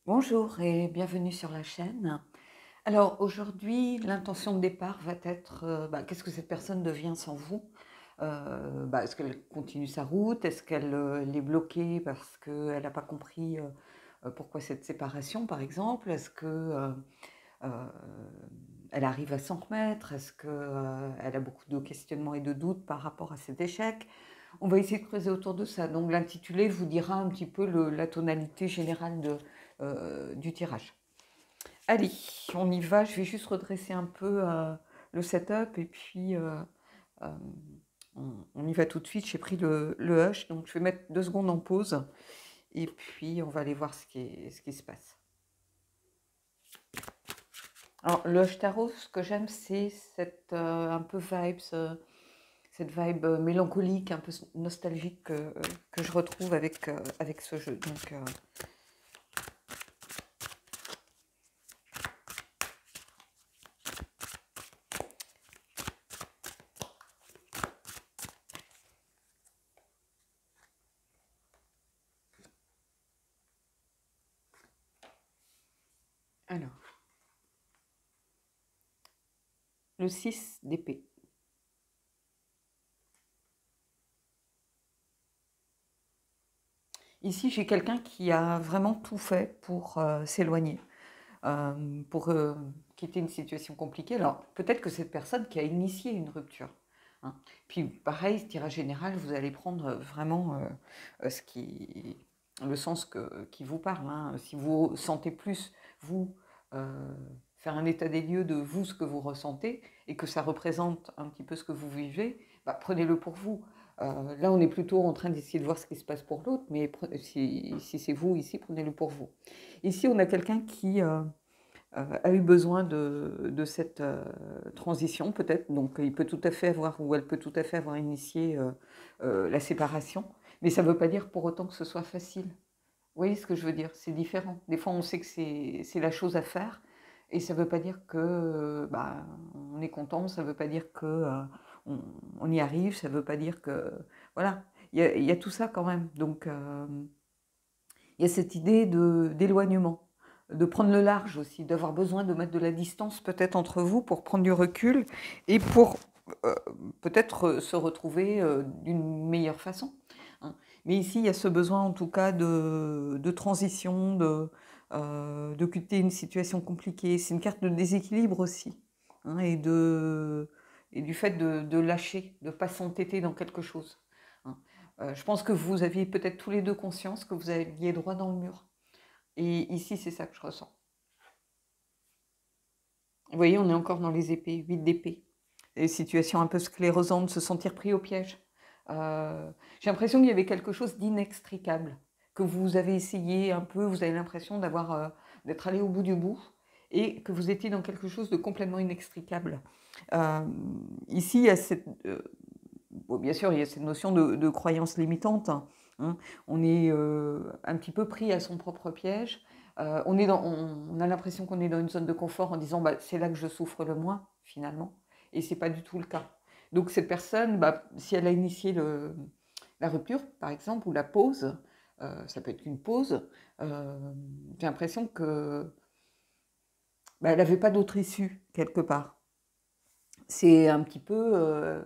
Bonjour et bienvenue sur la chaîne. Alors aujourd'hui, l'intention de départ va être, qu'est-ce que cette personne devient sans vous? Est-ce qu'elle continue sa route? Est-ce qu'elle elle est bloquée parce qu'elle n'a pas compris pourquoi cette séparation, par exemple? Est-ce que euh, elle arrive à s'en remettre? Est-ce qu'elle a beaucoup de questionnements et de doutes par rapport à cet échec? On va essayer de creuser autour de ça. Donc l'intitulé vous dira un petit peu la tonalité générale du tirage. Allez, on y va. Je vais juste redresser un peu le setup et puis euh, on y va tout de suite. J'ai pris le hush, donc je vais mettre 2 secondes en pause et puis on va aller voir ce qui se passe. Alors, le hush tarot, ce que j'aime, c'est cette un peu vibes, cette vibe mélancolique, un peu nostalgique que je retrouve avec ce jeu. Donc, alors, le 6 d'épée. Ici, j'ai quelqu'un qui a vraiment tout fait pour s'éloigner, pour quitter une situation compliquée. Alors, peut-être que cette personne qui a initié une rupture. Hein. Puis, pareil, ce tirage général, vous allez prendre vraiment le sens qui vous parle. Hein. Si vous sentez plus, vous, euh, faire un état des lieux de vous, ce que vous ressentez, et que ça représente un petit peu ce que vous vivez, prenez-le pour vous. Là, on est plutôt en train d'essayer de voir ce qui se passe pour l'autre, mais si c'est vous ici, prenez-le pour vous. Ici, on a quelqu'un qui a eu besoin de cette transition, peut-être, donc il peut tout à fait avoir, ou elle peut tout à fait avoir initié la séparation, mais ça ne veut pas dire pour autant que ce soit facile. Vous voyez ce que je veux dire? C'est différent. Des fois, on sait que c'est la chose à faire, et ça ne veut pas dire que on est content, ça ne veut pas dire que on y arrive, ça ne veut pas dire que... Voilà, il y a tout ça quand même. Donc, il y a cette idée d'éloignement, de prendre le large aussi, d'avoir besoin de mettre de la distance peut-être entre vous pour prendre du recul et pour euh, peut-être se retrouver d'une meilleure façon. Hein. Mais ici, il y a ce besoin en tout cas de transition, de quitter une situation compliquée. C'est une carte de déséquilibre aussi. Hein, et du fait de lâcher, de ne pas s'entêter dans quelque chose. Hein. Je pense que vous aviez peut-être tous les deux conscience que vous aviez droit dans le mur. Et ici, c'est ça que je ressens. Vous voyez, on est encore dans les épées, 8 d'épée. Des situations un peu sclérosantes, se sentir pris au piège. J'ai l'impression qu'il y avait quelque chose d'inextricable, que vous avez essayé un peu, vous avez l'impression d'être allé au bout du bout, et que vous étiez dans quelque chose de complètement inextricable. Euh, Ici, il y a bon, bien sûr, il y a cette notion de croyance limitante. Hein. On est un petit peu pris à son propre piège. On a l'impression qu'on est dans une zone de confort en disant c'est là que je souffre le moins, finalement. Et ce n'est pas du tout le cas. Donc, cette personne, si elle a initié la rupture, par exemple, ou la pause, ça peut être une pause, j'ai l'impression que elle n'avait pas d'autre issue, quelque part. C'est un petit peu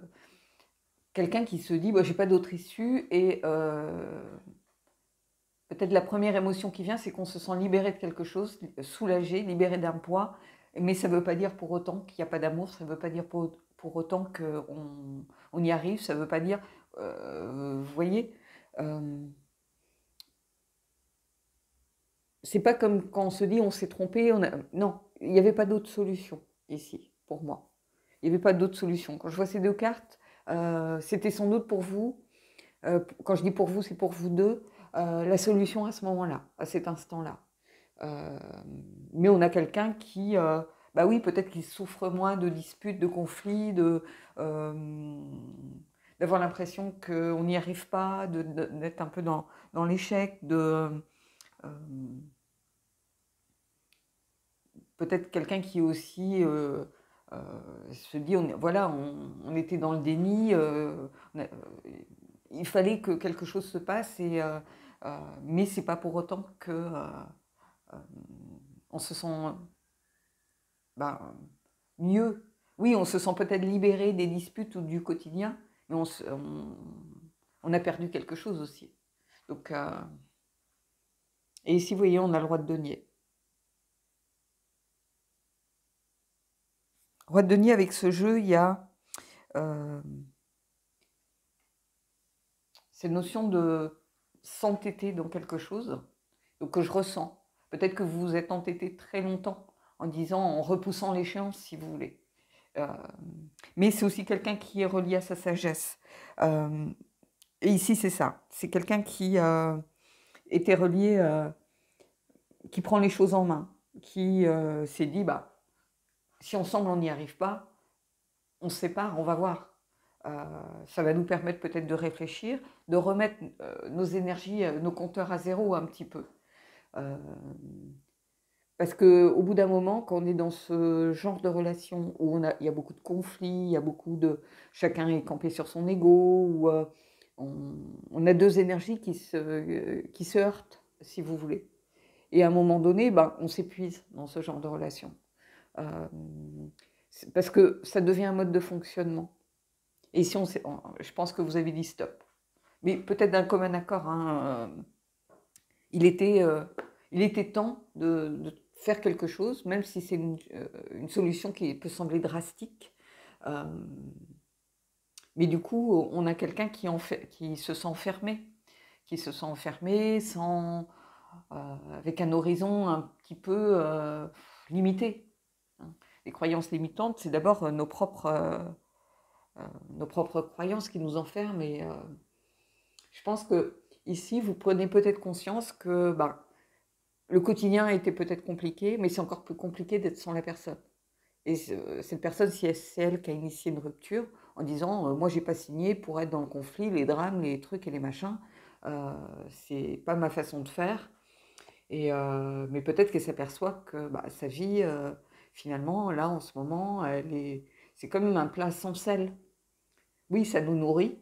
quelqu'un qui se dit j'ai pas d'autre issue et peut-être la première émotion qui vient c'est qu'on se sent libéré de quelque chose, soulagé, libéré d'un poids, mais ça veut pas dire pour autant qu'il n'y a pas d'amour, ça veut pas dire pour autant qu'on y arrive, ça veut pas dire vous voyez euh, c'est pas comme quand on se dit on s'est trompé, non, il n'y avait pas d'autre solution ici pour moi. Il n'y avait pas d'autre solution. Quand je vois ces deux cartes, c'était sans doute pour vous. Quand je dis pour vous, c'est pour vous deux, la solution à ce moment-là, à cet instant-là. Euh, mais on a quelqu'un qui, oui, peut-être qu'il souffre moins de disputes, de conflits, euh, d'avoir l'impression qu'on n'y arrive pas, d'être un peu dans l'échec, euh, peut-être quelqu'un qui aussi se dit, voilà, on était dans le déni, il fallait que quelque chose se passe, mais c'est pas pour autant que euh, on se sent ben, mieux. Oui, on se sent peut-être libéré des disputes ou du quotidien, mais on a perdu quelque chose aussi. Donc, et ici, vous voyez, on a le roi de denier. Roi de denier, avec ce jeu, il y a cette notion de s'entêter dans quelque chose, donc que je ressens. Peut-être que vous vous êtes entêté très longtemps en disant, en repoussant l'échéance, si vous voulez. Mais c'est aussi quelqu'un qui est relié à sa sagesse. Et ici, c'est ça. C'est quelqu'un qui était relié, qui prend les choses en main, qui s'est dit, bah, si ensemble on n'y arrive pas, on se sépare, on va voir. Ça va nous permettre peut-être de réfléchir, de remettre nos énergies, nos compteurs à zéro un petit peu. Parce qu'au bout d'un moment, quand on est dans ce genre de relation où il y a beaucoup de conflits, il y a beaucoup de... Chacun est campé sur son ego, où on a deux énergies qui se heurtent, si vous voulez. Et à un moment donné, ben, on s'épuise dans ce genre de relation. Parce que ça devient un mode de fonctionnement. Et si je pense que vous avez dit stop. Mais peut-être d'un commun accord, hein, il était temps de faire quelque chose, même si c'est une solution qui peut sembler drastique. Mais du coup, on a quelqu'un qui se sent enfermé, avec un horizon un petit peu limité. Les croyances limitantes, c'est d'abord nos propres croyances qui nous enferment. Et je pense que ici, vous prenez peut-être conscience que ben, le quotidien a été peut-être compliqué, mais c'est encore plus compliqué d'être sans la personne. Et cette personne, si c'est elle qui a initié une rupture, en disant moi j'ai pas signé pour être dans le conflit, les drames, les trucs et les machins, c'est pas ma façon de faire. Mais peut-être qu'elle s'aperçoit que bah, sa vie, finalement, là en ce moment, c'est comme un plat sans sel. Oui, ça nous nourrit,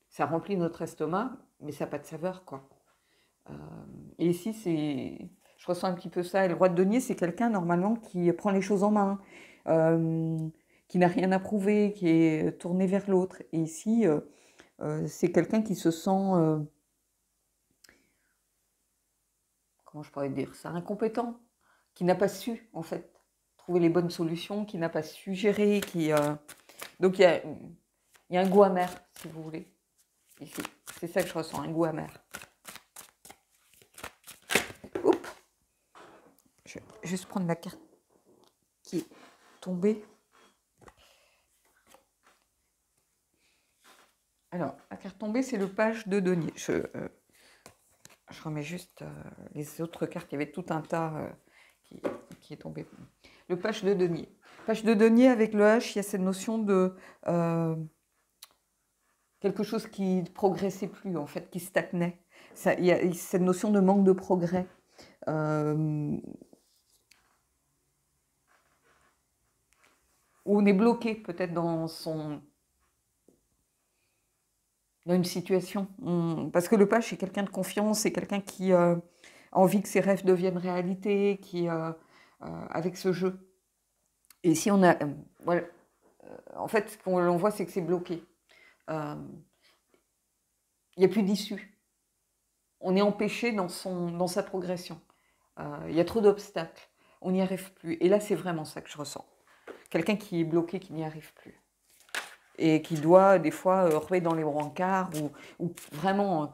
ça remplit notre estomac, mais ça n'a pas de saveur, quoi. Et ici, je ressens un petit peu ça. Et le roi de denier, c'est quelqu'un normalement qui prend les choses en main, qui n'a rien à prouver, qui est tourné vers l'autre. Et ici, c'est quelqu'un qui se sent, comment je pourrais dire ça, incompétent, qui n'a pas su, en fait, trouver les bonnes solutions, qui n'a pas su gérer, donc il y a un goût amer, si vous voulez, ici. C'est ça que je ressens, un goût amer. Oups. Je vais juste prendre la carte qui est tombée. Alors, la carte tombée, c'est le page de denier. Je remets juste les autres cartes. Il y avait tout un tas qui est tombé. Le page de denier. Page de denier, avec le H, il y a cette notion de quelque chose qui ne progressait plus, en fait, qui stagnait. Il y a cette notion de manque de progrès. Où on est bloqué, peut-être, dans une situation. Parce que le page, c'est quelqu'un de confiance, c'est quelqu'un qui a envie que ses rêves deviennent réalité, avec ce jeu. Et si on a... voilà, en fait, ce qu'on voit, c'est que c'est bloqué. Il n'y a plus d'issue. On est empêché dans sa progression. Il y a trop d'obstacles. On n'y arrive plus. Et là, c'est vraiment ça que je ressens. Quelqu'un qui est bloqué, qui n'y arrive plus. Et qui doit des fois remettre dans les brancards ou vraiment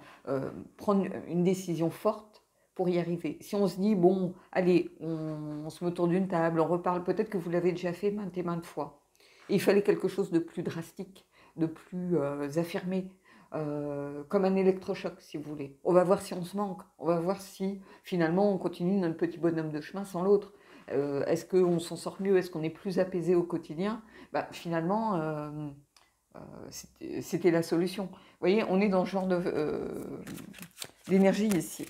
prendre une décision forte pour y arriver. Si on se dit, bon, allez, on se met autour d'une table, on reparle, peut-être que vous l'avez déjà fait maintes et maintes fois. Et il fallait quelque chose de plus drastique, de plus affirmé, comme un électrochoc, si vous voulez. On va voir si on se manque, on va voir si finalement on continue notre petit bonhomme de chemin sans l'autre. Est-ce qu'on s'en sort mieux? Est-ce qu'on est plus apaisé au quotidien? Bah, finalement, c'était la solution. Vous voyez, on est dans ce genre d'énergie ici.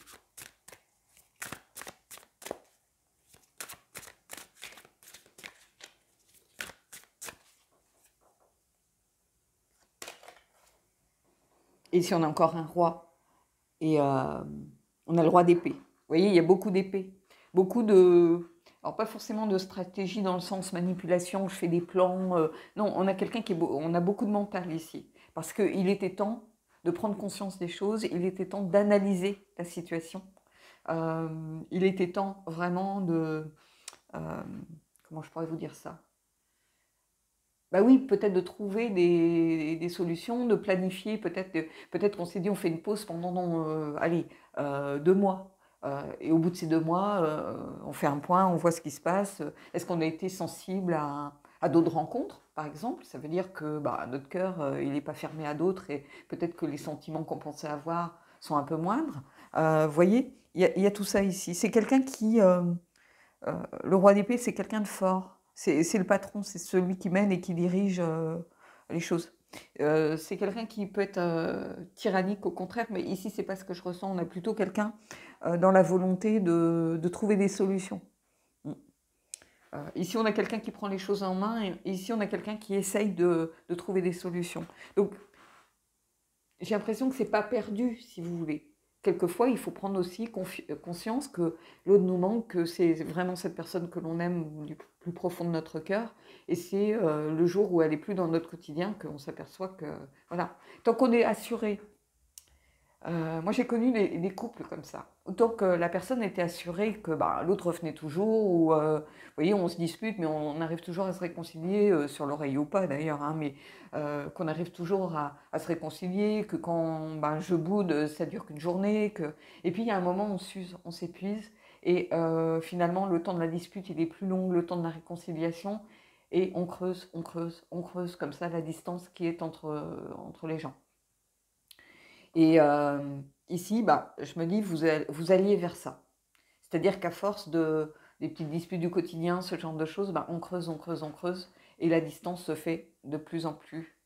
Et ici, on a encore un roi. Et on a le roi d'épée. Vous voyez, il y a beaucoup d'épées. Beaucoup de... Alors, pas forcément de stratégie dans le sens manipulation, je fais des plans. Non, on a quelqu'un on a beaucoup de mental ici. Parce qu'il était temps de prendre conscience des choses, il était temps d'analyser la situation. Il était temps vraiment de... euh, comment je pourrais vous dire ça? Bah oui, peut-être de trouver des solutions, de planifier, peut-être qu'on s'est dit on fait une pause pendant, allez, 2 mois. Et au bout de ces 2 mois, on fait un point, on voit ce qui se passe. Est-ce qu'on a été sensible à d'autres rencontres, par exemple? Ça veut dire que bah, notre cœur, il n'est pas fermé à d'autres et peut-être que les sentiments qu'on pensait avoir sont un peu moindres. Vous voyez, il y a tout ça ici. C'est quelqu'un qui, le roi d'épée, c'est quelqu'un de fort. C'est le patron, c'est celui qui mène et qui dirige les choses. C'est quelqu'un qui peut être tyrannique au contraire, mais ici, c'est pas ce que je ressens. On a plutôt quelqu'un dans la volonté de trouver des solutions. Mm. Ici, on a quelqu'un qui prend les choses en main, et ici, on a quelqu'un qui essaye de trouver des solutions. Donc, j'ai l'impression que c'est pas perdu, si vous voulez. Quelquefois, il faut prendre aussi conscience que l'autre nous manque, que c'est vraiment cette personne que l'on aime du plus profond de notre cœur. Et c'est le jour où elle est plus dans notre quotidien qu'on s'aperçoit que, voilà. Tant qu'on est assuré. Moi, j'ai connu des couples comme ça. Autant que la personne était assurée que bah, l'autre revenait toujours, ou vous voyez, on se dispute, mais on arrive toujours à se réconcilier, sur l'oreille ou pas d'ailleurs, hein, mais qu'on arrive toujours à se réconcilier, que quand bah, je boude, ça dure qu'une journée, et puis il y a un moment, on s'use, on s'épuise, et finalement, le temps de la dispute, il est plus long, le temps de la réconciliation, et on creuse, on creuse, on creuse comme ça la distance qui est entre les gens. Et ici, bah, je me dis, vous alliez vers ça. C'est-à-dire qu'à force des petites disputes du quotidien, ce genre de choses, bah, on creuse, on creuse, on creuse, et la distance se fait de plus en plus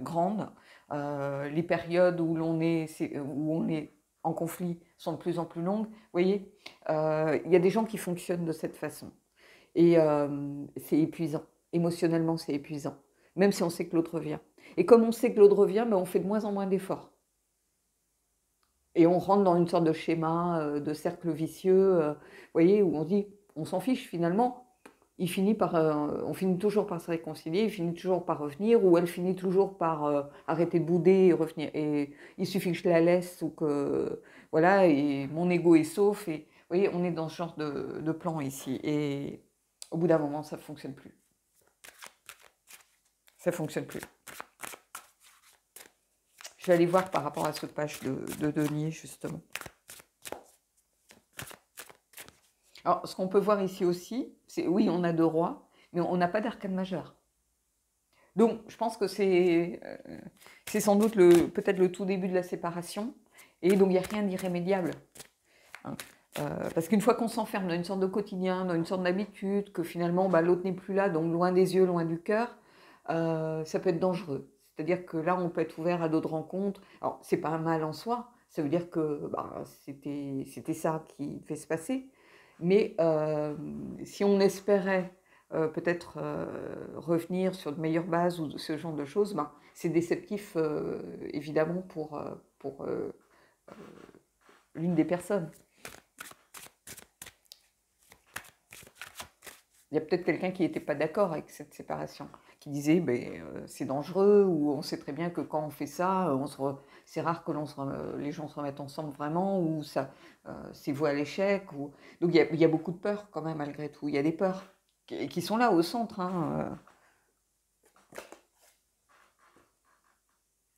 grande. Les périodes où on est en conflit sont de plus en plus longues. Vous voyez, il y a des gens qui fonctionnent de cette façon. Et c'est épuisant. Émotionnellement, c'est épuisant. Même si on sait que l'autre vient. Et comme on sait que l'autre revient, bah, on fait de moins en moins d'efforts. Et on rentre dans une sorte de schéma, de cercle vicieux, vous voyez, où on dit, on s'en fiche finalement. On finit toujours par se réconcilier, il finit toujours par revenir, ou elle finit toujours par arrêter de bouder et revenir. Et il suffit que je la laisse, ou que, voilà, et mon ego est sauf. Et vous voyez, on est dans ce genre de plan ici. Et au bout d'un moment, ça ne fonctionne plus. Ça ne fonctionne plus. Je vais aller voir par rapport à cette page de Denier, justement. Alors, ce qu'on peut voir ici aussi, c'est oui, on a 2 rois, mais on n'a pas d'arcane majeur. Donc, je pense que c'est sans doute peut-être le tout début de la séparation, et donc il n'y a rien d'irrémédiable. Hein. Parce qu'une fois qu'on s'enferme dans une sorte de quotidien, dans une sorte d'habitude, que finalement bah, l'autre n'est plus là, donc loin des yeux, loin du cœur, ça peut être dangereux. C'est-à-dire que là, on peut être ouvert à d'autres rencontres. Alors, c'est pas un mal en soi, ça veut dire que bah, c'était ça qui devait se passer. Mais si on espérait peut-être revenir sur de meilleures bases ou ce genre de choses, ben, c'est déceptif évidemment pour l'une des personnes. Il y a peut-être quelqu'un qui n'était pas d'accord avec cette séparation, qui disait ben, c'est dangereux, ou on sait très bien que quand on fait ça, c'est rare que les gens se remettent ensemble vraiment, ou ça, c'est voué à l'échec. Donc il y a beaucoup de peurs quand même malgré tout. Il y a des peurs qui sont là au centre. Hein.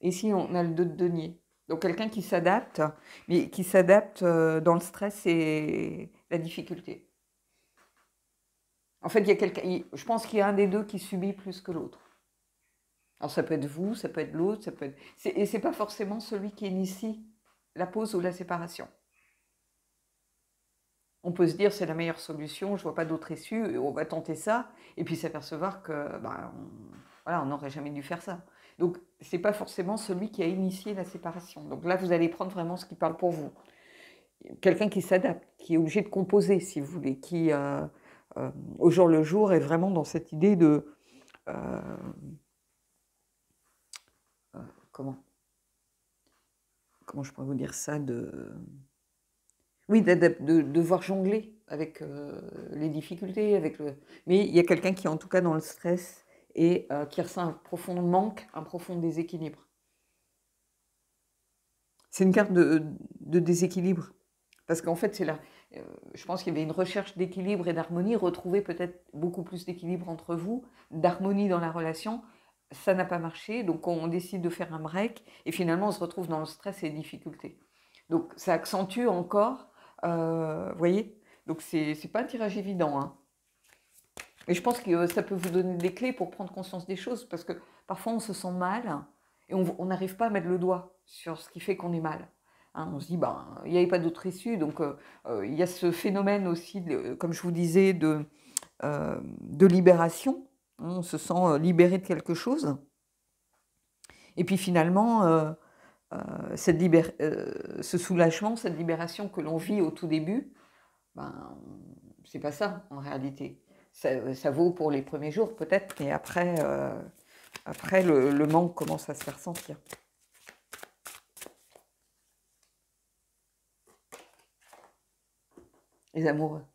Ici, on a le 2 de denier. Donc quelqu'un qui s'adapte, mais qui s'adapte dans le stress et la difficulté. En fait, je pense qu'il y a un des deux qui subit plus que l'autre. Alors ça peut être vous, ça peut être l'autre, et c'est pas forcément celui qui initie la pause ou la séparation. On peut se dire c'est la meilleure solution, je vois pas d'autre issue, on va tenter ça, et puis s'apercevoir que bah, voilà, on n'aurait jamais dû faire ça. Donc c'est pas forcément celui qui a initié la séparation. Donc là, vous allez prendre vraiment ce qui parle pour vous. Quelqu'un qui s'adapte, qui est obligé de composer, si vous voulez, qui au jour le jour est vraiment dans cette idée de comment je pourrais vous dire ça, oui, de devoir jongler avec les difficultés, mais il y a quelqu'un qui est en tout cas dans le stress et qui ressent un profond manque, un profond déséquilibre. C'est une carte de déséquilibre. Parce qu'en fait, je pense qu'il y avait une recherche d'équilibre et d'harmonie, retrouver peut-être beaucoup plus d'équilibre entre vous, d'harmonie dans la relation. Ça n'a pas marché, donc on décide de faire un break, et finalement on se retrouve dans le stress et les difficultés. Donc ça accentue encore, vous voyez. Donc c'est pas un tirage évident, hein. Mais je pense que ça peut vous donner des clés pour prendre conscience des choses, parce que parfois on se sent mal, et on n'arrive pas à mettre le doigt sur ce qui fait qu'on est mal. Hein, on se dit, ben, il n'y avait pas d'autre issue, donc il y a ce phénomène aussi, comme je vous disais, de libération. On se sent libéré de quelque chose. Et puis finalement, ce soulagement, cette libération que l'on vit au tout début, ben, c'est pas ça en réalité. Ça vaut pour les premiers jours peut-être, mais après, le manque commence à se faire sentir. Les amoureux.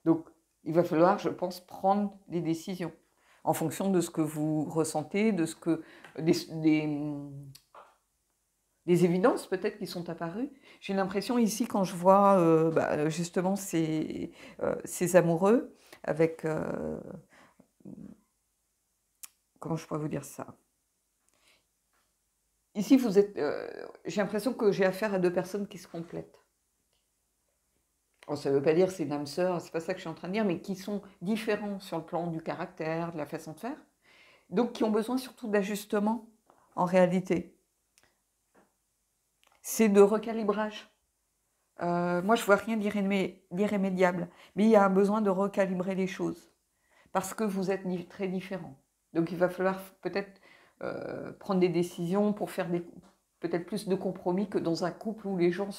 Donc, il va falloir, je pense, prendre des décisions en fonction de ce que vous ressentez, de ce que des évidences peut-être qui sont apparues. J'ai l'impression ici, quand je vois justement ces amoureux avec... comment je pourrais vous dire ça? Ici, j'ai l'impression que j'ai affaire à deux personnes qui se complètent. Alors, ça ne veut pas dire que c'est une âme sœur, c'est pas ça que je suis en train de dire, mais qui sont différents sur le plan du caractère, de la façon de faire, donc qui ont besoin surtout d'ajustement en réalité. C'est de recalibrage. Moi, je ne vois rien d'irrémédiable, mais il y a un besoin de recalibrer les choses, parce que vous êtes très différents. Donc il va falloir peut-être prendre des décisions pour faire peut-être plus de compromis que dans un couple où les gens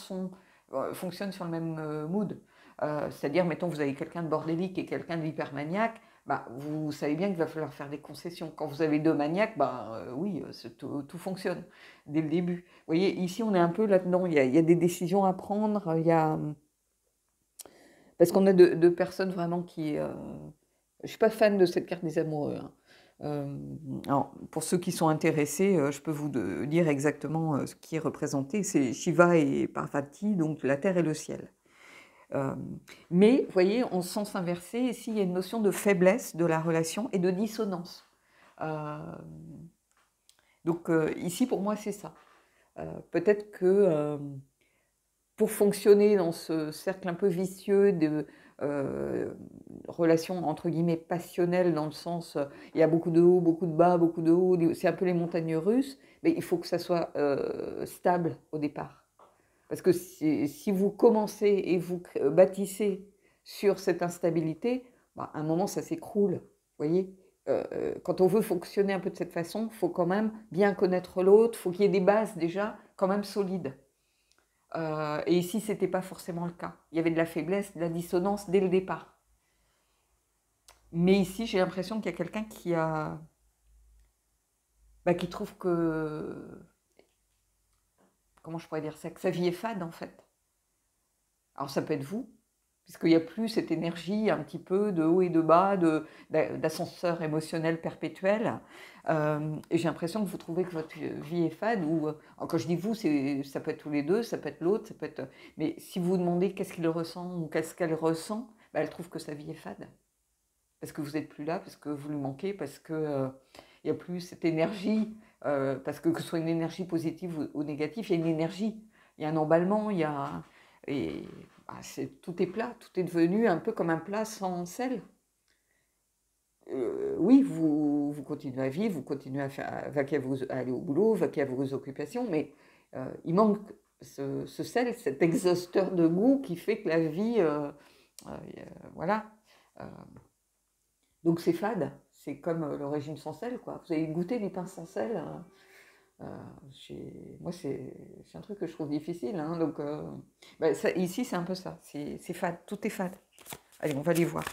fonctionnent sur le même mood. C'est-à-dire, mettons, vous avez quelqu'un de bordélique et quelqu'un d'hypermaniaque, bah, vous savez bien qu'il va falloir faire des concessions. Quand vous avez deux maniaques, bah, oui, tout fonctionne dès le début. Vous voyez, ici, on est un peu là-dedans. Il y a des décisions à prendre. Parce qu'on a deux personnes vraiment qui... je ne suis pas fan de cette carte des amoureux, hein. Alors, pour ceux qui sont intéressés, je peux vous dire exactement ce qui est représenté. C'est Shiva et Parvati, donc la terre et le ciel. Mais, vous voyez, en sens inversé, ici, il y a une notion de faiblesse de la relation et de dissonance. Donc, ici, pour moi, c'est ça. Peut-être que pour fonctionner dans ce cercle un peu vicieux de relations, entre guillemets, passionnelles, dans le sens, il y a beaucoup de hauts, beaucoup de bas, beaucoup de hauts, c'est un peu les montagnes russes, mais il faut que ça soit stable au départ. Parce que si vous commencez et vous bâtissez sur cette instabilité, bah, à un moment, ça s'écroule. Vous voyez, quand on veut fonctionner un peu de cette façon, il faut quand même bien connaître l'autre, il faut qu'il y ait des bases déjà quand même solides. Et ici, ce n'était pas forcément le cas. Il y avait de la faiblesse, de la dissonance dès le départ. Mais ici, j'ai l'impression qu'il y a quelqu'un qui trouve que... Comment je pourrais dire ça? Que sa vie est fade, en fait. Alors, ça peut être vous, puisqu'il n'y a plus cette énergie un petit peu de haut et de bas, d'ascenseur émotionnel perpétuel. Et j'ai l'impression que vous trouvez que votre vie est fade, ou quand je dis vous, ça peut être tous les deux, ça peut être l'autre, ça peut être... Mais si vous vous demandez qu'est-ce qu'il ressent ou qu'est-ce qu'elle ressent, bah, elle trouve que sa vie est fade. Parce que vous n'êtes plus là, parce que vous lui manquez, parce qu'il n'y a plus cette énergie, parce que ce soit une énergie positive ou négative, il y a une énergie, il y a un emballement, et bah, tout est plat, tout est devenu un peu comme un plat sans sel. Oui, vous continuez à vivre, vous continuez à aller au boulot, vaquer à vos occupations, mais il manque ce sel, cet exhausteur de goût qui fait que la vie, voilà. Donc c'est fade, c'est comme le régime sans sel, quoi. Vous avez goûté du pain sans sel? Moi, c'est un truc que je trouve difficile, hein, donc ici, c'est un peu ça, c'est fade, tout est fade. Allez, on va les voir.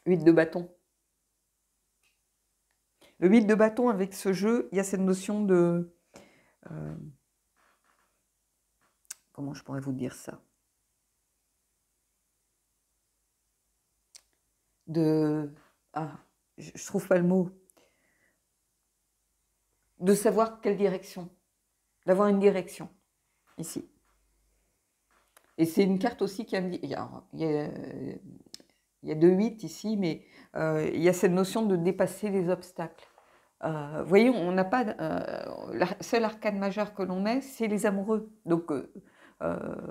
Huile de bâton. Le 8 de bâton, avec ce jeu, il y a cette notion de... comment je pourrais vous dire ça? Ah, je trouve pas le mot. De savoir quelle direction. D'avoir une direction, ici. Et c'est une carte aussi qui a... Il y a 2 8 ici, mais il y a cette notion de dépasser les obstacles. Vous voyez, on n'a pas... la seule arcane majeure que l'on met, c'est les amoureux. Donc,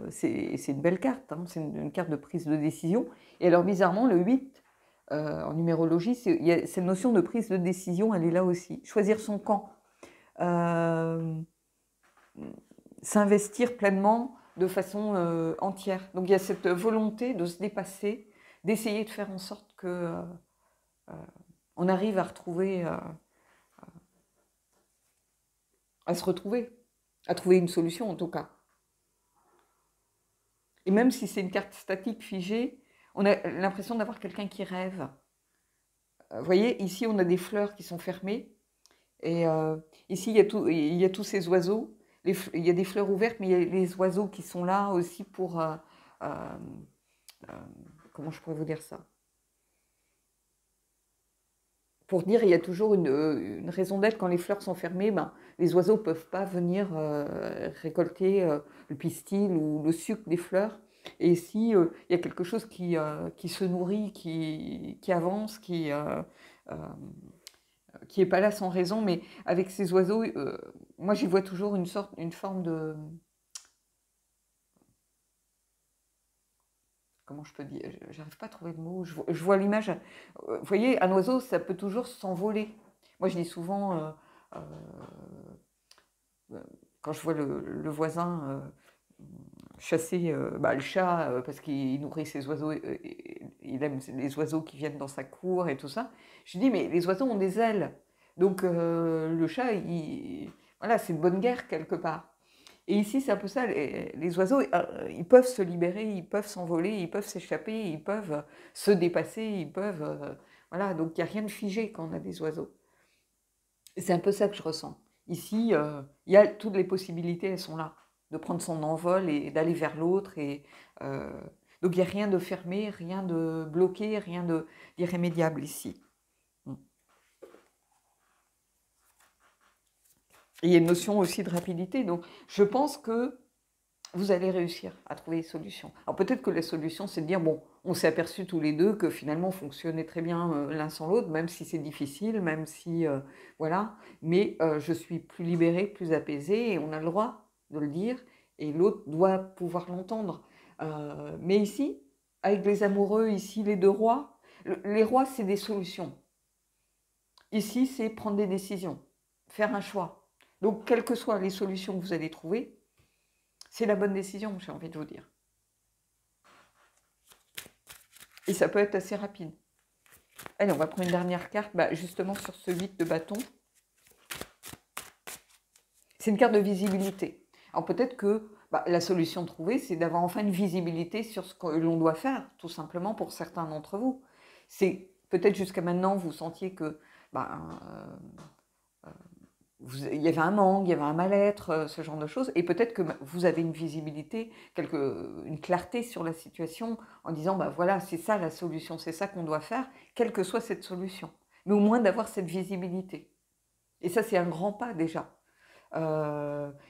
c'est une belle carte, hein, c'est une carte de prise de décision. Et alors, bizarrement, le 8, en numérologie, il y a cette notion de prise de décision, elle est là aussi. Choisir son camp. S'investir pleinement de façon entière. Donc, il y a cette volonté de se dépasser, d'essayer de faire en sorte que on arrive à retrouver... à se retrouver, à trouver une solution en tout cas. Et même si c'est une carte statique, figée, on a l'impression d'avoir quelqu'un qui rêve. Vous voyez, ici on a des fleurs qui sont fermées, et ici il y a tous ces oiseaux, il y a des fleurs ouvertes, mais il y a les oiseaux qui sont là aussi pour... comment je pourrais vous dire ça? Pour dire, il y a toujours une raison d'être. Quand les fleurs sont fermées, ben, les oiseaux ne peuvent pas venir récolter le pistil ou le sucre des fleurs. Et ici, il y a quelque chose qui se nourrit, qui avance, qui n'est pas là sans raison. Mais avec ces oiseaux, moi j'y vois toujours une forme de... Comment je peux dire? J'arrive pas à trouver le mot. Je vois l'image. Vous voyez, un oiseau, ça peut toujours s'envoler. Moi, je dis souvent, quand je vois le voisin chasser le chat parce qu'il nourrit ses oiseaux, il aime les oiseaux qui viennent dans sa cour et tout ça, je dis, mais les oiseaux ont des ailes. Donc, le chat, voilà, c'est une bonne guerre quelque part. Et ici, c'est un peu ça, les oiseaux, ils peuvent se libérer, ils peuvent s'envoler, ils peuvent s'échapper, ils peuvent se dépasser, ils peuvent... voilà, donc il n'y a rien de figé quand on a des oiseaux. Et c'est un peu ça que je ressens. Ici, il y a toutes les possibilités, elles sont là, de prendre son envol et d'aller vers l'autre. Et donc il n'y a rien de fermé, rien de bloqué, rien d'irrémédiable ici. Et il y a une notion aussi de rapidité. Donc, je pense que vous allez réussir à trouver des solutions. Alors, peut-être que la solution, c'est de dire, bon, on s'est aperçus tous les deux que finalement, on fonctionnait très bien l'un sans l'autre, même si c'est difficile, même si, voilà. Mais je suis plus libérée, plus apaisée, et on a le droit de le dire, et l'autre doit pouvoir l'entendre. Mais ici, avec les amoureux, ici, les 2 rois, les rois, c'est des solutions. Ici, c'est prendre des décisions, faire un choix. Donc, quelles que soient les solutions que vous allez trouver, c'est la bonne décision, j'ai envie de vous dire. Et ça peut être assez rapide. Allez, on va prendre une dernière carte, justement sur ce 8 de bâton. C'est une carte de visibilité. Alors peut-être que la solution trouvée, c'est d'avoir enfin une visibilité sur ce que l'on doit faire, tout simplement pour certains d'entre vous. C'est peut-être jusqu'à maintenant, vous sentiez que... il y avait un manque, il y avait un mal-être, ce genre de choses, et peut-être que vous avez une visibilité, une clarté sur la situation, en disant, voilà, c'est ça la solution, c'est ça qu'on doit faire, quelle que soit cette solution. Mais au moins d'avoir cette visibilité. Et ça, c'est un grand pas déjà.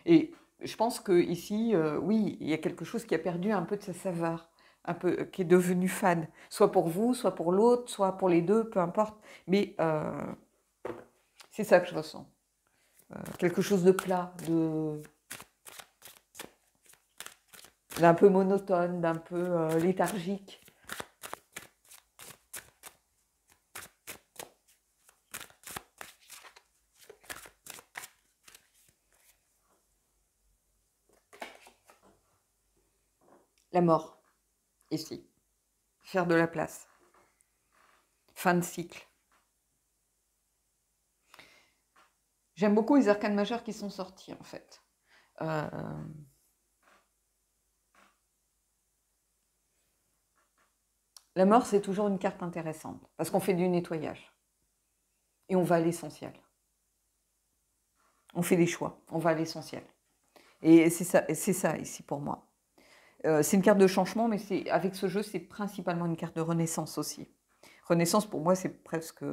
Et je pense qu'ici, oui, il y a quelque chose qui a perdu un peu de sa saveur, un peu, qui est devenu fade, soit pour vous, soit pour l'autre, soit pour les deux, peu importe. Mais c'est ça que je ressens. Quelque chose de plat, d'un peu monotone, d'un peu léthargique. La mort, ici. Faire de la place. Fin de cycle. J'aime beaucoup les arcanes majeures qui sont sortis, en fait. La mort, c'est toujours une carte intéressante, parce qu'on fait du nettoyage. et on va à l'essentiel. On fait des choix, on va à l'essentiel. Et c'est ça ici pour moi. C'est une carte de changement, mais avec ce jeu, c'est principalement une carte de renaissance aussi. Renaissance, pour moi, c'est presque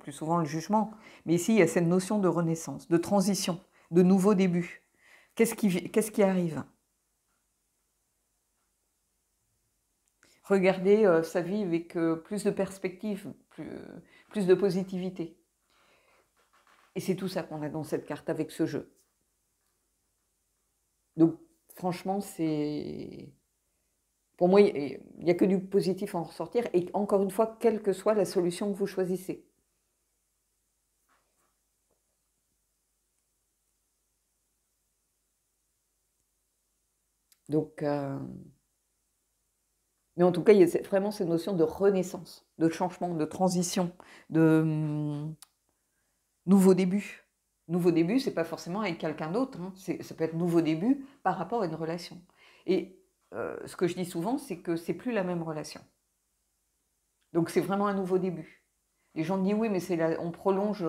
plus souvent le jugement. Mais ici, il y a cette notion de renaissance, de transition, de nouveau début. Qu'est-ce qui arrive? Regardez sa vie avec plus de perspective, plus de positivité. Et c'est tout ça qu'on a dans cette carte avec ce jeu. Donc, franchement, pour moi, il n'y a que du positif à en ressortir. Et encore une fois, quelle que soit la solution que vous choisissez. Donc, mais en tout cas, il y a vraiment cette notion de renaissance, de changement, de transition, de nouveau début. Nouveau début, c'est pas forcément avec quelqu'un d'autre, hein. Ça peut être nouveau début par rapport à une relation. Et ce que je dis souvent, c'est que c'est plus la même relation. Donc c'est vraiment un nouveau début. Les gens me disent oui, mais on prolonge,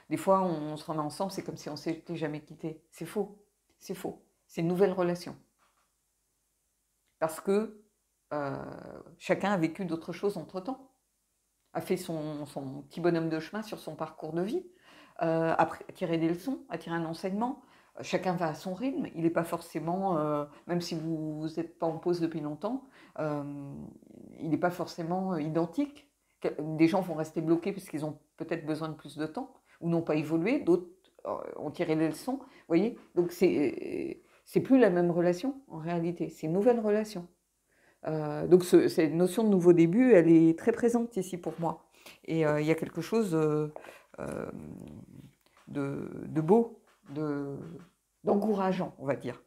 des fois on se remet ensemble, c'est comme si on s'était jamais quitté. C'est faux, c'est faux. C'est une nouvelle relation. Parce que chacun a vécu d'autres choses entre-temps, a fait son petit bonhomme de chemin sur son parcours de vie, a tiré des leçons, a tiré un enseignement. Chacun va à son rythme. Il n'est pas forcément, même si vous n'êtes pas en pause depuis longtemps, il n'est pas forcément identique. Des gens vont rester bloqués parce qu'ils ont peut-être besoin de plus de temps ou n'ont pas évolué. D'autres ont tiré les leçons. Vous voyez, donc c'est plus la même relation en réalité. C'est une nouvelle relation. Donc cette notion de nouveau début, elle est très présente ici pour moi. Et il y a quelque chose de beau, d'encourageant, on va dire.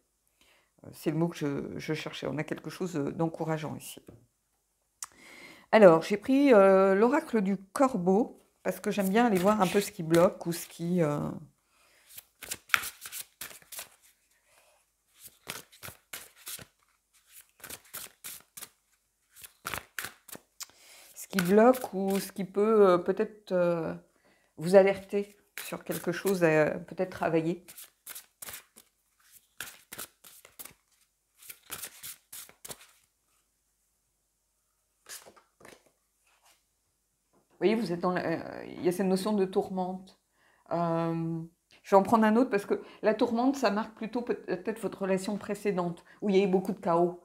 C'est le mot que je cherchais. On a quelque chose d'encourageant ici. Alors, j'ai pris l'oracle du corbeau, parce que j'aime bien aller voir un peu ce qui bloque ou ce qui... bloque ou ce qui peut peut-être vous alerter sur quelque chose à peut-être travailler. Vous voyez, vous êtes il y a cette notion de tourmente. Je vais en prendre un autre parce que la tourmente, ça marque plutôt peut-être votre relation précédente, où il y a eu beaucoup de chaos.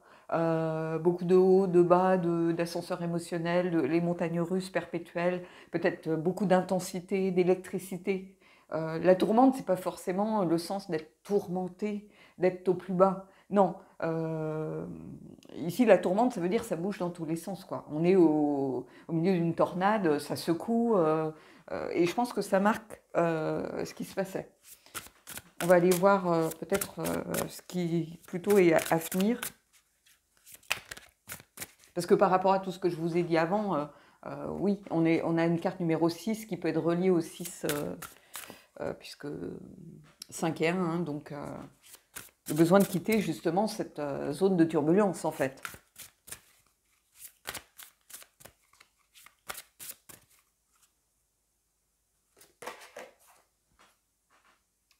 Beaucoup de hauts, de bas, d'ascenseurs émotionnels, les montagnes russes perpétuelles, peut-être beaucoup d'intensité, d'électricité. La tourmente, c'est pas forcément le sens d'être tourmenté, d'être au plus bas. Non. Ici, la tourmente, ça veut dire que ça bouge dans tous les sens, quoi. On est au milieu d'une tornade, ça secoue, et je pense que ça marque ce qui se passait. On va aller voir peut-être ce qui plutôt est à venir. Parce que par rapport à tout ce que je vous ai dit avant, oui, on a une carte numéro 6 qui peut être reliée au 6, puisque 5 et 1, hein, donc le besoin de quitter justement cette zone de turbulence en fait.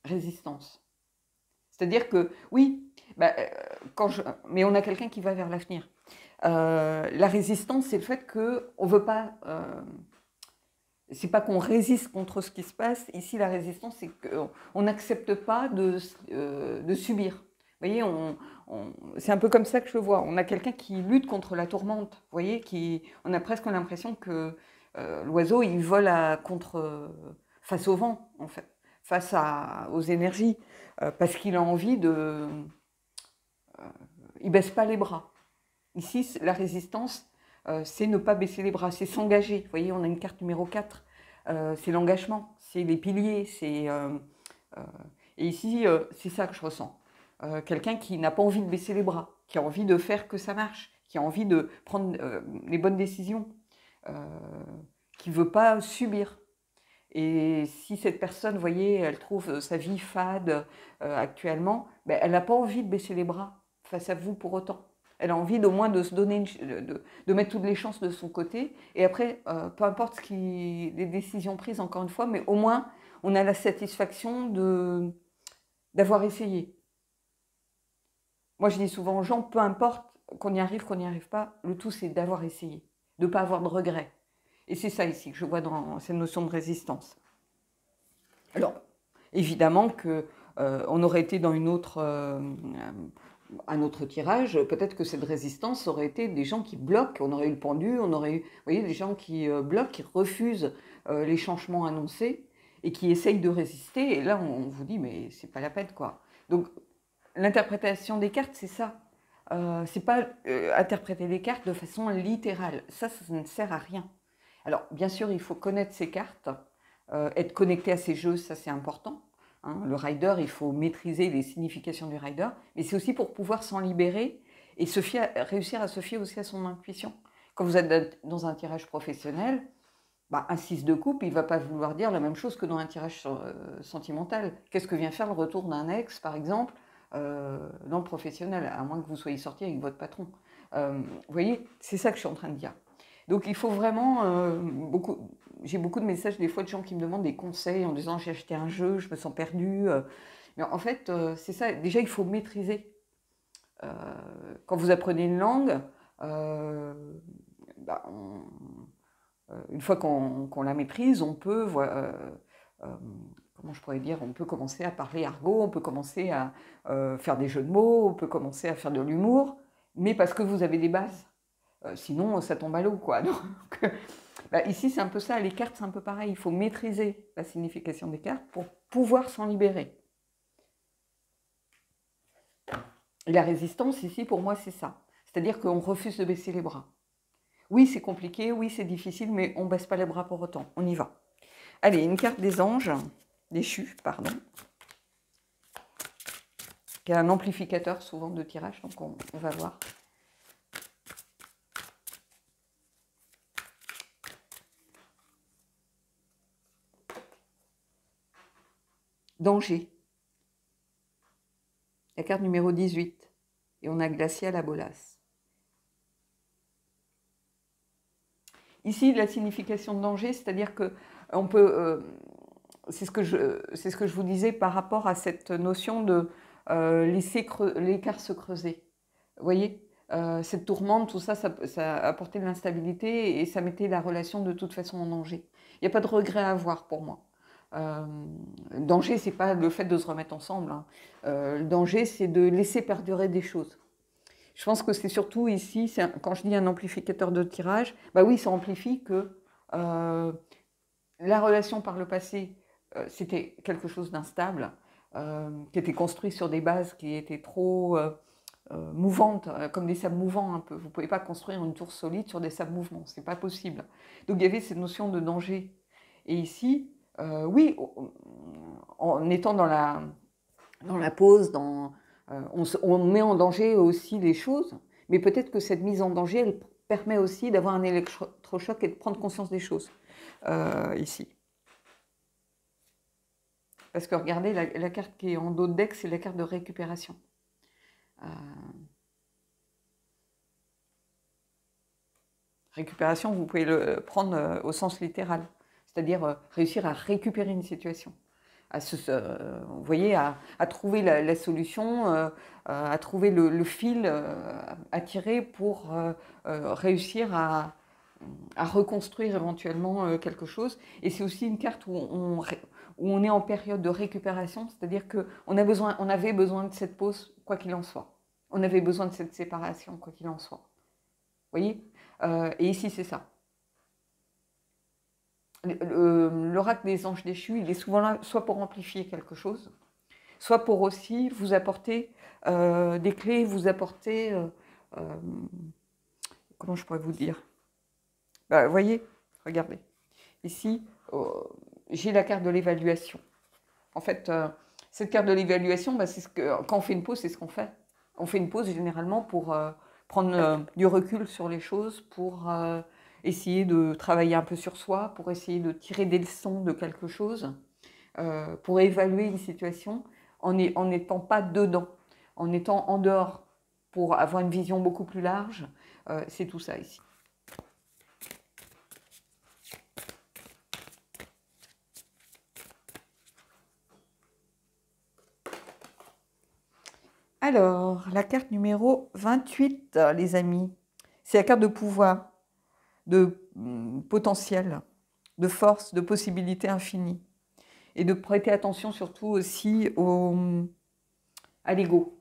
Résistance. C'est-à-dire que, oui, mais on a quelqu'un qui va vers l'avenir. La résistance, c'est le fait qu'on ne veut pas... c'est pas qu'on résiste contre ce qui se passe. Ici, la résistance, c'est qu'on n'accepte pas de subir. Vous voyez, c'est un peu comme ça que je le vois. On a quelqu'un qui lutte contre la tourmente. Vous voyez, on a presque l'impression que l'oiseau, il vole face au vent, en fait, face aux énergies, parce qu'il a envie de... il baisse pas les bras. Ici, la résistance, c'est ne pas baisser les bras, c'est s'engager. Vous voyez, on a une carte numéro 4, c'est l'engagement, c'est les piliers, et ici, c'est ça que je ressens. Quelqu'un qui n'a pas envie de baisser les bras, qui a envie de faire que ça marche, qui a envie de prendre les bonnes décisions, qui ne veut pas subir. Et si cette personne, vous voyez, elle trouve sa vie fade actuellement, ben, elle n'a pas envie de baisser les bras face à vous pour autant. Elle a envie au moins de se donner, de mettre toutes les chances de son côté. Et après, peu importe les décisions prises, encore une fois, mais au moins, on a la satisfaction d'avoir essayé. Moi, je dis souvent aux gens, peu importe qu'on y arrive pas, le tout, c'est d'avoir essayé, de ne pas avoir de regrets. Et c'est ça ici que je vois dans cette notion de résistance. Alors, évidemment qu'on aurait été dans un autre tirage, peut-être que cette résistance aurait été des gens qui bloquent, on aurait eu le pendu, on aurait eu, vous voyez, des gens qui bloquent, qui refusent les changements annoncés et qui essayent de résister. Et là, on vous dit, mais c'est pas la peine, quoi. Donc, l'interprétation des cartes, c'est ça. C'est pas interpréter les cartes de façon littérale. Ça ne sert à rien. Alors, bien sûr, il faut connaître ces cartes, être connecté à ces jeux, ça c'est important. Hein. Le rider, il faut maîtriser les significations du rider, mais c'est aussi pour pouvoir s'en libérer et réussir à se fier aussi à son intuition. Quand vous êtes dans un tirage professionnel, un 6 de coupe, il ne va pas vouloir dire la même chose que dans un tirage sentimental. Qu'est-ce que vient faire le retour d'un ex, par exemple, dans le professionnel, à moins que vous soyez sorti avec votre patron. Vous voyez, c'est ça que je suis en train de dire. Donc il faut vraiment, j'ai beaucoup de messages des fois de gens qui me demandent des conseils en disant j'ai acheté un jeu, je me sens perdu. Mais en fait, c'est ça, déjà il faut maîtriser. Quand vous apprenez une langue, une fois qu'on la maîtrise, on peut, comment je pourrais dire, on peut commencer à parler argot, on peut commencer à faire des jeux de mots, on peut commencer à faire de l'humour, mais parce que vous avez des bases. Sinon, ça tombe à l'eau, quoi. Donc, ici, c'est un peu ça. Les cartes, c'est un peu pareil. Il faut maîtriser la signification des cartes pour pouvoir s'en libérer. Et la résistance, ici, pour moi, c'est ça. C'est-à-dire qu'on refuse de baisser les bras. Oui, c'est compliqué, oui, c'est difficile, mais on ne baisse pas les bras pour autant. On y va. Allez, une carte des anges, déchus, pardon, qui est un amplificateur souvent de tirage, donc on va voir. Danger. La carte numéro 18. Et on a Glacial à Bolas. Ici, la signification de danger, c'est-à-dire que on peut, c'est ce que je vous disais par rapport à cette notion de laisser l'écart se creuser. Vous voyez, cette tourmente, tout ça, ça apportait de l'instabilité et ça mettait la relation de toute façon en danger. Il n'y a pas de regret à avoir pour moi. Le danger, c'est pas le fait de se remettre ensemble. Hein. Le danger, c'est de laisser perdurer des choses. Je pense que c'est surtout ici, quand je dis un amplificateur de tirage, oui, ça amplifie que la relation par le passé, c'était quelque chose d'instable, qui était construit sur des bases qui étaient trop mouvantes, comme des sables mouvants un peu. Vous ne pouvez pas construire une tour solide sur des sables mouvants, c'est pas possible. Donc il y avait cette notion de danger. Et ici, oui, en étant dans la pause, on met en danger aussi les choses, mais peut-être que cette mise en danger, elle permet aussi d'avoir un électrochoc et de prendre conscience des choses, ici. Parce que regardez, la carte qui est en dos de deck, c'est la carte de récupération. Récupération, vous pouvez le prendre au sens littéral, c'est-à-dire réussir à récupérer une situation. Vous voyez, à trouver la solution, à trouver le fil à tirer pour réussir à reconstruire éventuellement quelque chose. Et c'est aussi une carte où on est en période de récupération, c'est-à-dire qu'on avait besoin de cette pause, quoi qu'il en soit. On avait besoin de cette séparation, quoi qu'il en soit. Vous voyez, et ici, c'est ça. L'oracle des anges déchus, il est souvent là soit pour amplifier quelque chose, soit pour aussi vous apporter des clés, vous apporter, comment je pourrais vous dire, vous voyez, regardez, ici, j'ai la carte de l'évaluation. En fait, cette carte de l'évaluation, quand on fait une pause, c'est ce qu'on fait. On fait une pause généralement pour prendre du recul sur les choses, pour essayer de travailler un peu sur soi, pour essayer de tirer des leçons de quelque chose, pour évaluer une situation en n'étant pas dedans, en étant en dehors. pour avoir une vision beaucoup plus large. C'est tout ça ici. Alors, la carte numéro 28, les amis, c'est la carte de pouvoir, de potentiel, de force, de possibilités infinies. Et de prêter attention surtout aussi à l'ego.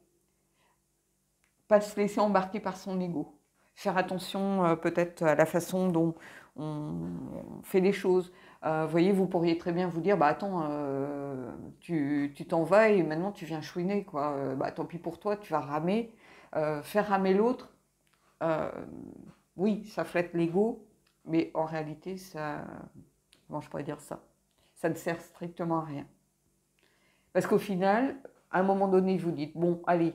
Pas se laisser embarquer par son ego. Faire attention peut-être à la façon dont on fait les choses. Vous voyez, vous pourriez très bien vous dire, bah attends, tu t'en vas et maintenant tu viens chouiner, quoi. Bah tant pis pour toi, tu vas ramer. Faire ramer l'autre, oui, ça flatte l'ego, mais en réalité, ça, comment je pourrais dire ça? Ça ne sert strictement à rien. Parce qu'au final, à un moment donné, vous dites, bon, allez,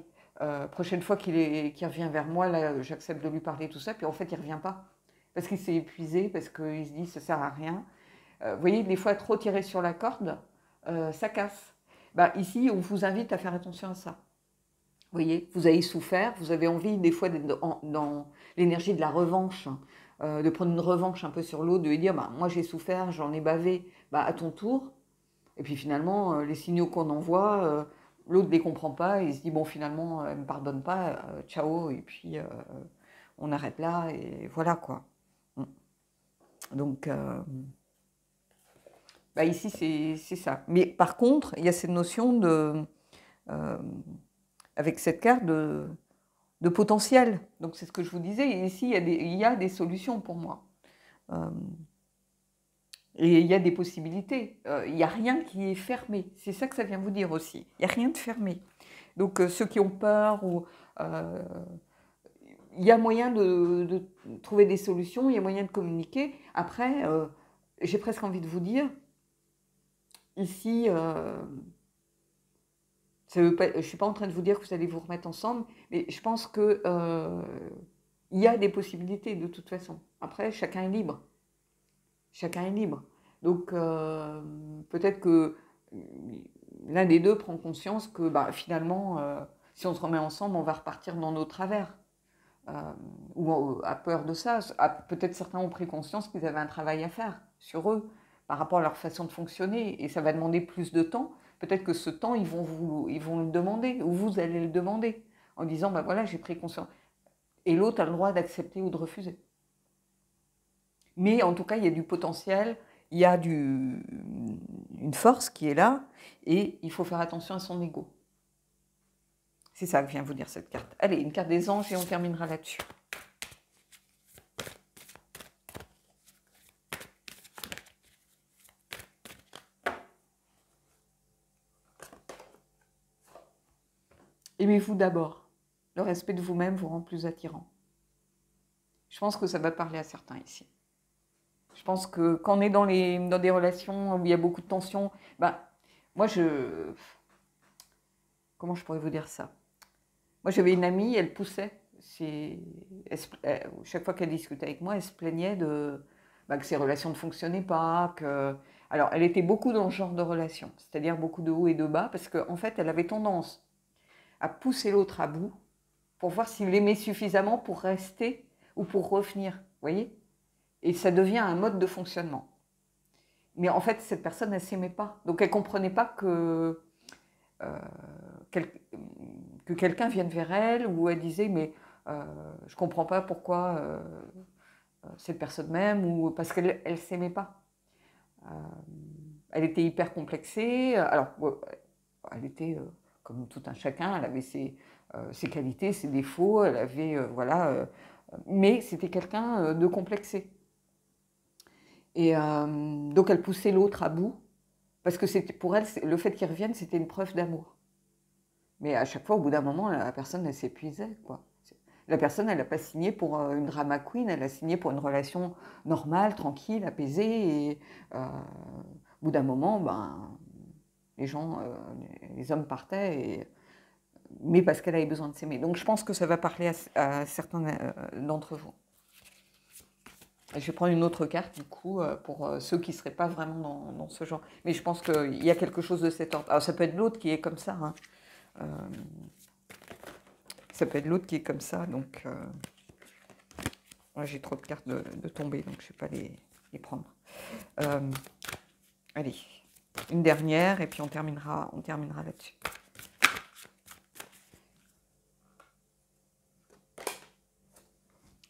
prochaine fois qu'il revient vers moi, là, j'accepte de lui parler, tout ça, puis en fait, il ne revient pas. Parce qu'il s'est épuisé, parce qu'il se dit, ça ne sert à rien. Vous voyez, des fois, trop tirer sur la corde, ça casse. Bah, ici, on vous invite à faire attention à ça. Vous voyez, vous avez souffert, vous avez envie, des fois, d'être dans l'énergie de la revanche, de prendre une revanche un peu sur l'autre, de lui dire, bah, moi, j'ai souffert, j'en ai bavé, bah, à ton tour. Et puis finalement, les signaux qu'on envoie, l'autre ne les comprend pas, et il se dit, bon, finalement, elle ne me pardonne pas, ciao, et puis on arrête là, et voilà quoi. Donc, bah ici, c'est ça. Mais par contre, il y a cette notion de, avec cette carte de potentiel. Donc c'est ce que je vous disais, et ici, il y a des solutions pour moi. Et il y a des possibilités. Il n'y a rien qui est fermé. C'est ça que ça vient vous dire aussi. Il n'y a rien de fermé. Donc ceux qui ont peur, il y a moyen de trouver des solutions, il y a moyen de communiquer. Après, j'ai presque envie de vous dire, ici, je ne suis pas en train de vous dire que vous allez vous remettre ensemble, mais je pense qu'il y a des possibilités de toute façon. Après, chacun est libre. Chacun est libre. Donc, peut-être que l'un des deux prend conscience que bah, finalement, si on se remet ensemble, on va repartir dans nos travers. Ou a peur de ça. Peut-être certains ont pris conscience qu'ils avaient un travail à faire sur eux par rapport à leur façon de fonctionner. Et ça va demander plus de temps. Peut-être que ce temps, ils vont le demander, ou vous allez le demander, en disant, bah voilà, j'ai pris conscience. Et l'autre a le droit d'accepter ou de refuser. Mais en tout cas, il y a du potentiel, il y a une force qui est là, et il faut faire attention à son ego. C'est ça que vient vous dire cette carte. Allez, une carte des anges et on terminera là-dessus. Aimez-vous d'abord. Le respect de vous-même vous rend plus attirant. Je pense que ça va parler à certains ici. Je pense que quand on est dans des relations où il y a beaucoup de tensions, ben, moi comment je pourrais vous dire ça? Moi j'avais une amie, elle poussait. Chaque fois qu'elle discutait avec moi, elle se plaignait que ses relations ne fonctionnaient pas. Alors elle était beaucoup dans ce genre de relation, c'est-à-dire beaucoup de hauts et de bas, parce qu'en fait elle avait tendance à pousser l'autre à bout pour voir s'il l'aimait suffisamment pour rester ou pour revenir, vous voyez? Et ça devient un mode de fonctionnement. Mais en fait, cette personne, elle ne s'aimait pas. Donc, elle ne comprenait pas que quelqu'un vienne vers elle, ou elle disait, mais je ne comprends pas pourquoi cette personne m'aime, ou parce qu'elle ne s'aimait pas. Elle était hyper complexée. Alors, elle était comme tout un chacun, elle avait ses qualités, ses défauts, elle avait, mais c'était quelqu'un de complexé. Et donc elle poussait l'autre à bout, parce que pour elle, le fait qu'il revienne, c'était une preuve d'amour. Mais à chaque fois, au bout d'un moment, la personne, elle s'épuisait, quoi. La personne, elle n'a pas signé pour une drama queen, elle a signé pour une relation normale, tranquille, apaisée. Et au bout d'un moment, les hommes partaient, mais parce qu'elle avait besoin de s'aimer. Donc je pense que ça va parler à certains d'entre vous. Je vais prendre une autre carte, du coup, pour ceux qui ne seraient pas vraiment dans ce genre. Mais je pense qu'il y a quelque chose de cet ordre. Alors, ça peut être l'autre qui est comme ça. Hein. Ça peut être l'autre qui est comme ça, donc ouais, j'ai trop de cartes de tomber, donc je ne vais pas les prendre. Allez, une dernière, et puis on terminera là-dessus.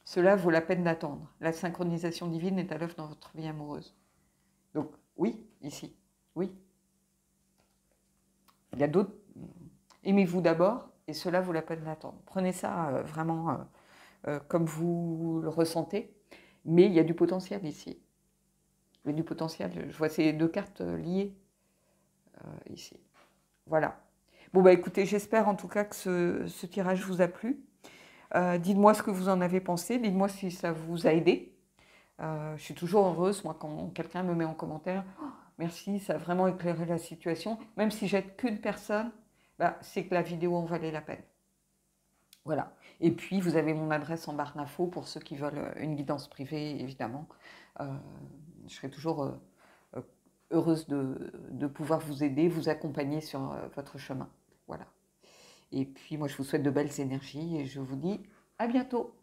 Cela vaut la peine d'attendre. La synchronisation divine est à l'œuvre dans votre vie amoureuse. Donc, oui, ici, oui. Il y a d'autres. Aimez-vous d'abord, et cela vaut la peine d'attendre. Prenez ça vraiment comme vous le ressentez, mais il y a du potentiel ici. Il y a du potentiel. Je vois ces deux cartes liées ici. Voilà. Bon, bah écoutez, j'espère en tout cas que ce tirage vous a plu. Dites-moi ce que vous en avez pensé, dites-moi si ça vous a aidé. Je suis toujours heureuse, moi, quand quelqu'un me met en commentaire oh, « Merci, ça a vraiment éclairé la situation ». Même si j'aide qu'une personne, bah, c'est que la vidéo en valait la peine. Voilà. Et puis, vous avez mon adresse en barre d'infos pour ceux qui veulent une guidance privée, évidemment. Je serai toujours heureuse de pouvoir vous aider, vous accompagner sur votre chemin. Voilà. Et puis, moi, je vous souhaite de belles énergies et je vous dis à bientôt.